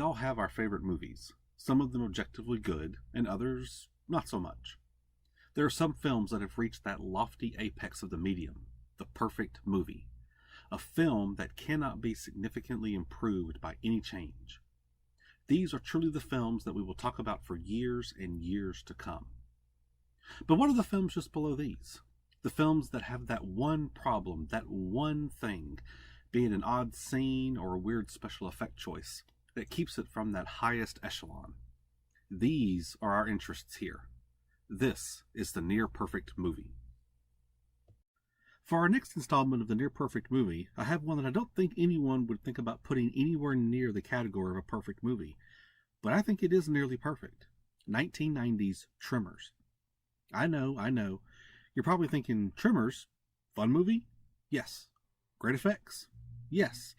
all have our favorite movies, some of them objectively good, and others not so much. There are some films that have reached that lofty apex of the medium, the perfect movie, a film that cannot be significantly improved by any change. These are truly the films that we will talk about for years and years to come. But what are the films just below these? The films that have that one problem, that one thing, be it an odd scene or a weird special effect choice, that keeps it from that highest echelon. These are our interests here. This is the Near Perfect Movie. For our next installment of the Near Perfect Movie, I have one that I don't think anyone would think about putting anywhere near the category of a perfect movie, but I think it is nearly perfect. 1990's Tremors. I know. You're probably thinking, Tremors? Fun movie? Yes. Great effects? Yes.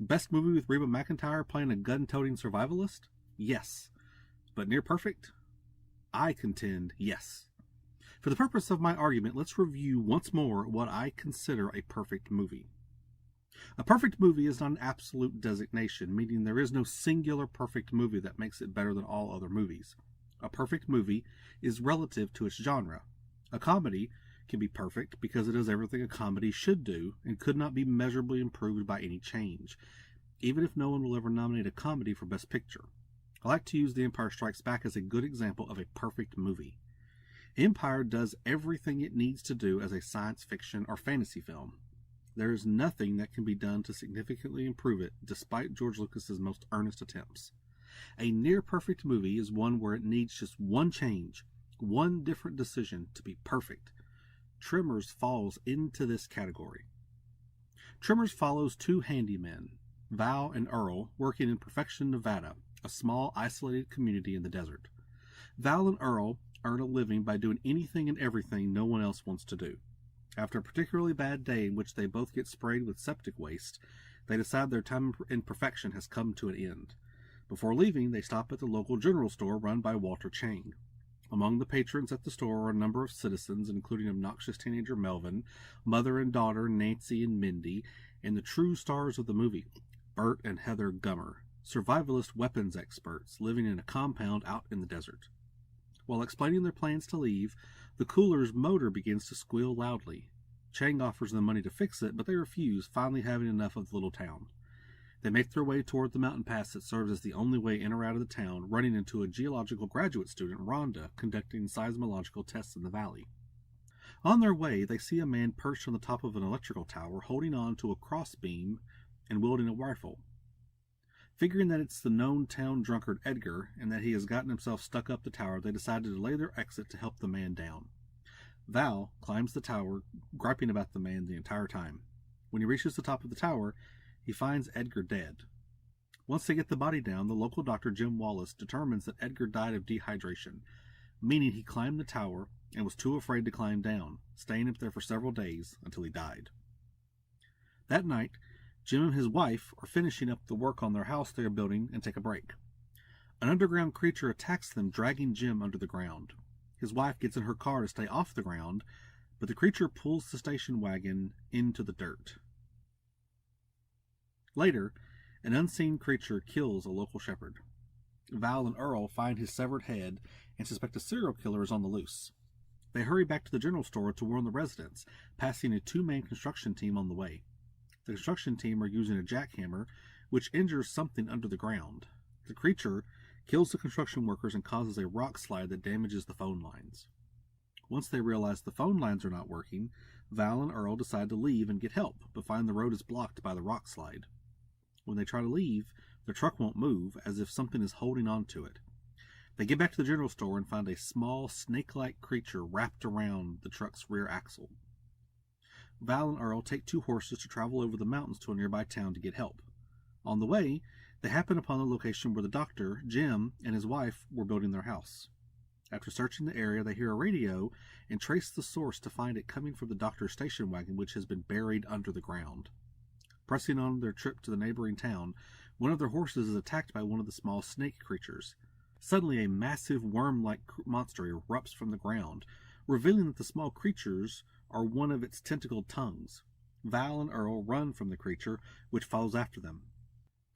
Best movie with Reba McEntire playing a gun-toting survivalist? Yes. But near perfect? I contend yes. For the purpose of my argument, let's review once more what I consider a perfect movie. A perfect movie is not an absolute designation, meaning there is no singular perfect movie that makes it better than all other movies. A perfect movie is relative to its genre. A comedy can be perfect because it does everything a comedy should do and could not be measurably improved by any change, even if no one will ever nominate a comedy for Best Picture. I like to use The Empire Strikes Back as a good example of a perfect movie. Empire does everything it needs to do as a science fiction or fantasy film. There is nothing that can be done to significantly improve it, despite George Lucas's most earnest attempts. A near-perfect movie is one where it needs just one change, one different decision to be perfect. Tremors falls into this category. Tremors follows two handymen, Val and Earl, working in Perfection, Nevada, a small, isolated community in the desert. Val and Earl earn a living by doing anything and everything no one else wants to do. After a particularly bad day in which they both get sprayed with septic waste, they decide their time in Perfection has come to an end. Before leaving, they stop at the local general store run by Walter Chang. Among the patrons at the store are a number of citizens, including obnoxious teenager Melvin, mother and daughter Nancy and Mindy, and the true stars of the movie, Bert and Heather Gummer, survivalist weapons experts living in a compound out in the desert. While explaining their plans to leave, the cooler's motor begins to squeal loudly. Chang offers them money to fix it, but they refuse, finally having enough of the little town. They make their way toward the mountain pass that serves as the only way in or out of the town, running into a geological graduate student, Rhonda, conducting seismological tests in the valley. On their way, they see a man perched on the top of an electrical tower, holding on to a crossbeam and wielding a rifle. Figuring that it's the known town drunkard Edgar, and that he has gotten himself stuck up the tower, they decide to delay their exit to help the man down. Val climbs the tower, griping about the man the entire time. When he reaches the top of the tower, he finds Edgar dead. Once they get the body down, the local doctor, Jim Wallace, determines that Edgar died of dehydration, meaning he climbed the tower and was too afraid to climb down, staying up there for several days until he died. That night, Jim and his wife are finishing up the work on their house they are building and take a break. An underground creature attacks them, dragging Jim under the ground. His wife gets in her car to stay off the ground, but the creature pulls the station wagon into the dirt. Later, an unseen creature kills a local shepherd. Val and Earl find his severed head and suspect a serial killer is on the loose. They hurry back to the general store to warn the residents, passing a two-man construction team on the way. The construction team are using a jackhammer, which injures something under the ground. The creature kills the construction workers and causes a rock slide that damages the phone lines. Once they realize the phone lines are not working, Val and Earl decide to leave and get help, but find the road is blocked by the rock slide. When they try to leave, their truck won't move, as if something is holding on to it. They get back to the general store and find a small, snake-like creature wrapped around the truck's rear axle. Val and Earl take two horses to travel over the mountains to a nearby town to get help. On the way, they happen upon the location where the doctor, Jim, and his wife were building their house. After searching the area, they hear a radio and trace the source to find it coming from the doctor's station wagon, which has been buried under the ground. Pressing on their trip to the neighboring town, one of their horses is attacked by one of the small snake creatures. Suddenly, a massive worm-like monster erupts from the ground, revealing that the small creatures are one of its tentacled tongues. Val and Earl run from the creature, which follows after them.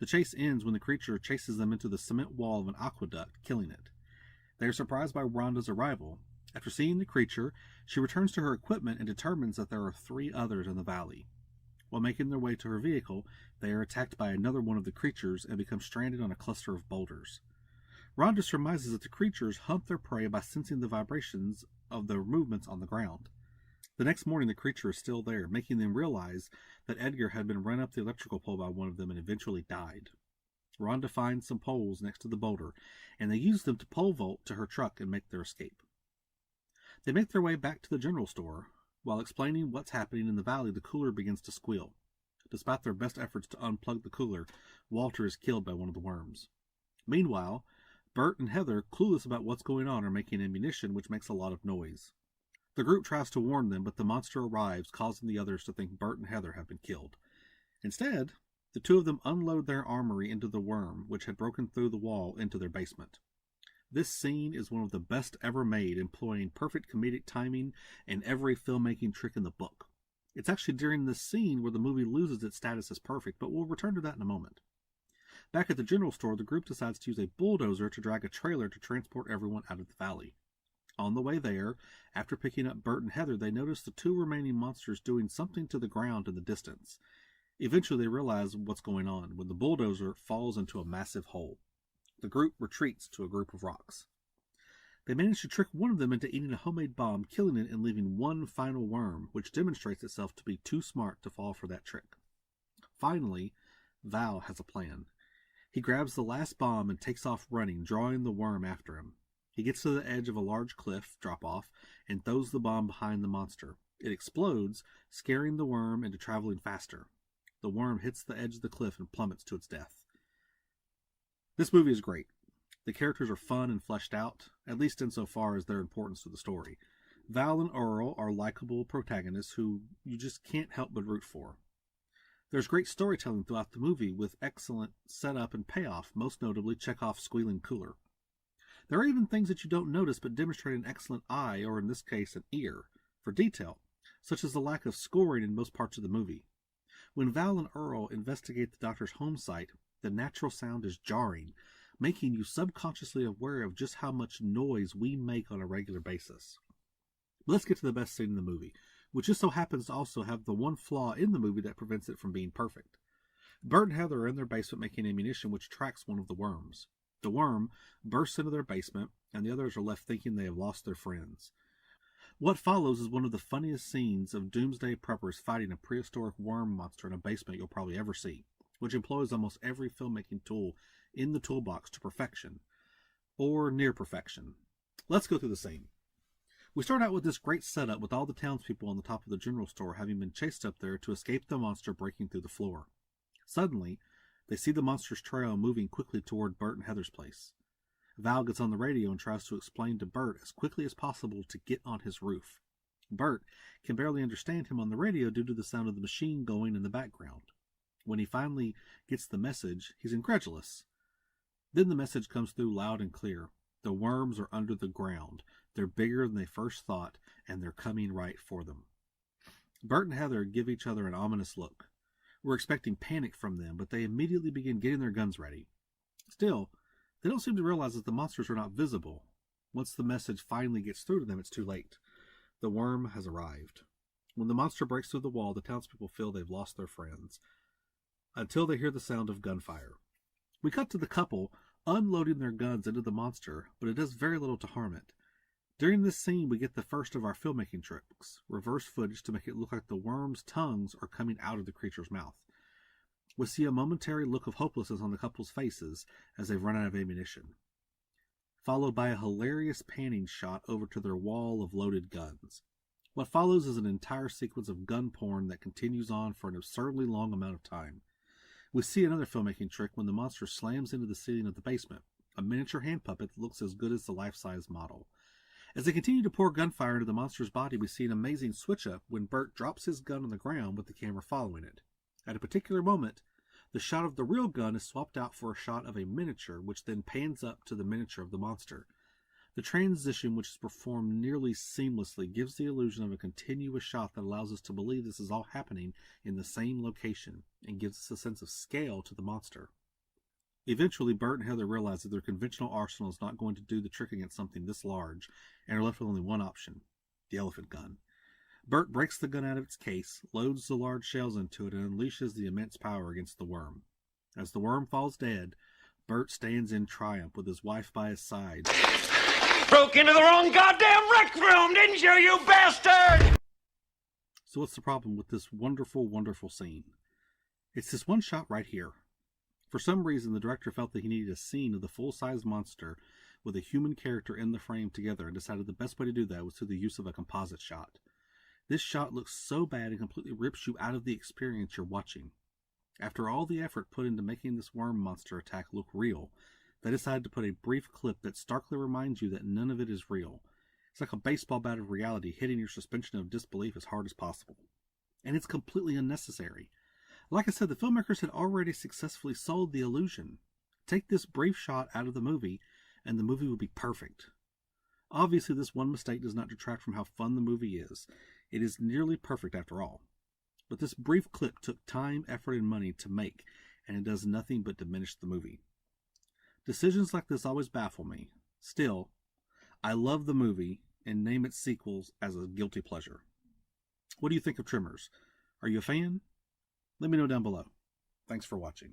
The chase ends when the creature chases them into the cement wall of an aqueduct, killing it. They are surprised by Rhonda's arrival. After seeing the creature, she returns to her equipment and determines that there are 3 others in the valley. While making their way to her vehicle, they are attacked by another one of the creatures and become stranded on a cluster of boulders. Rhonda surmises that the creatures hunt their prey by sensing the vibrations of their movements on the ground. The next morning, the creature is still there, making them realize that Edgar had been run up the electrical pole by one of them and eventually died. Rhonda finds some poles next to the boulder, and they use them to pole vault to her truck and make their escape. They make their way back to the general store. While explaining what's happening in the valley, the cooler begins to squeal. Despite their best efforts to unplug the cooler, Walter is killed by one of the worms. Meanwhile, Bert and Heather, clueless about what's going on, are making ammunition, which makes a lot of noise. The group tries to warn them, but the monster arrives, causing the others to think Bert and Heather have been killed. Instead, the 2 of them unload their armory into the worm, which had broken through the wall into their basement. This scene is one of the best ever made, employing perfect comedic timing and every filmmaking trick in the book. It's actually during this scene where the movie loses its status as perfect, but we'll return to that in a moment. Back at the general store, the group decides to use a bulldozer to drag a trailer to transport everyone out of the valley. On the way there, after picking up Bert and Heather, they notice the 2 remaining monsters doing something to the ground in the distance. Eventually, they realize what's going on when the bulldozer falls into a massive hole. The group retreats to a group of rocks. They manage to trick one of them into eating a homemade bomb, killing it and leaving one final worm, which demonstrates itself to be too smart to fall for that trick. Finally, Val has a plan. He grabs the last bomb and takes off running, drawing the worm after him. He gets to the edge of a large cliff drop-off and throws the bomb behind the monster. It explodes, scaring the worm into traveling faster. The worm hits the edge of the cliff and plummets to its death. This movie is great. The characters are fun and fleshed out, at least insofar as their importance to the story. Val and Earl are likable protagonists who you just can't help but root for. There's great storytelling throughout the movie with excellent setup and payoff, most notably Chekhov's squealing cooler. There are even things that you don't notice but demonstrate an excellent eye, or in this case an ear, for detail, such as the lack of scoring in most parts of the movie. When Val and Earl investigate the doctor's home site, the natural sound is jarring, making you subconsciously aware of just how much noise we make on a regular basis. But let's get to the best scene in the movie, which just so happens to also have the one flaw in the movie that prevents it from being perfect. Bert and Heather are in their basement making ammunition, which tracks one of the worms. The worm bursts into their basement, and the others are left thinking they have lost their friends. What follows is one of the funniest scenes of doomsday preppers fighting a prehistoric worm monster in a basement you'll probably ever see, which employs almost every filmmaking tool in the toolbox to perfection, or near perfection. Let's go through the scene. We start out with this great setup with all the townspeople on the top of the general store having been chased up there to escape the monster breaking through the floor. Suddenly, they see the monster's trail moving quickly toward Bert and Heather's place. Val gets on the radio and tries to explain to Bert as quickly as possible to get on his roof. Bert can barely understand him on the radio due to the sound of the machine going in the background. When he finally gets the message, he's incredulous. Then the message comes through loud and clear. The worms are under the ground. They're bigger than they first thought, and they're coming right for them. Bert and Heather give each other an ominous look. We're expecting panic from them, but they immediately begin getting their guns ready. Still, they don't seem to realize that the monsters are not visible. Once the message finally gets through to them, it's too late. The worm has arrived. When the monster breaks through the wall, the townspeople feel they've lost their friends, until they hear the sound of gunfire. We cut to the couple unloading their guns into the monster, but it does very little to harm it. During this scene, we get the first of our filmmaking tricks, reverse footage to make it look like the worm's tongues are coming out of the creature's mouth. We see a momentary look of hopelessness on the couple's faces as they've run out of ammunition, followed by a hilarious panning shot over to their wall of loaded guns. What follows is an entire sequence of gun porn that continues on for an absurdly long amount of time. We see another filmmaking trick when the monster slams into the ceiling of the basement, a miniature hand puppet that looks as good as the life-size model. As they continue to pour gunfire into the monster's body, we see an amazing switch-up when Bert drops his gun on the ground with the camera following it. At a particular moment, the shot of the real gun is swapped out for a shot of a miniature, which then pans up to the miniature of the monster. The transition, which is performed nearly seamlessly, gives the illusion of a continuous shot that allows us to believe this is all happening in the same location and gives us a sense of scale to the monster. Eventually, Bert and Heather realize that their conventional arsenal is not going to do the trick against something this large, and are left with only one option: the elephant gun. Bert breaks the gun out of its case, loads the large shells into it, and unleashes the immense power against the worm. As the worm falls dead, Bert stands in triumph with his wife by his side. Broke into the wrong goddamn rec room, didn't you, you bastard? So what's the problem with this wonderful, wonderful scene? It's this one shot right here. For some reason, the director felt that he needed a scene of the full-size monster with a human character in the frame together, and decided the best way to do that was through the use of a composite shot. This shot looks so bad and completely rips you out of the experience you're watching. After all the effort put into making this worm monster attack look real, they decided to put a brief clip that starkly reminds you that none of it is real. It's like a baseball bat of reality hitting your suspension of disbelief as hard as possible. And it's completely unnecessary. Like I said, the filmmakers had already successfully sold the illusion. Take this brief shot out of the movie, and the movie would be perfect. Obviously, this one mistake does not detract from how fun the movie is. It is nearly perfect after all. But this brief clip took time, effort, and money to make, and it does nothing but diminish the movie. Decisions like this always baffle me. Still, I love the movie and name its sequels as a guilty pleasure. What do you think of Tremors? Are you a fan? Let me know down below. Thanks for watching.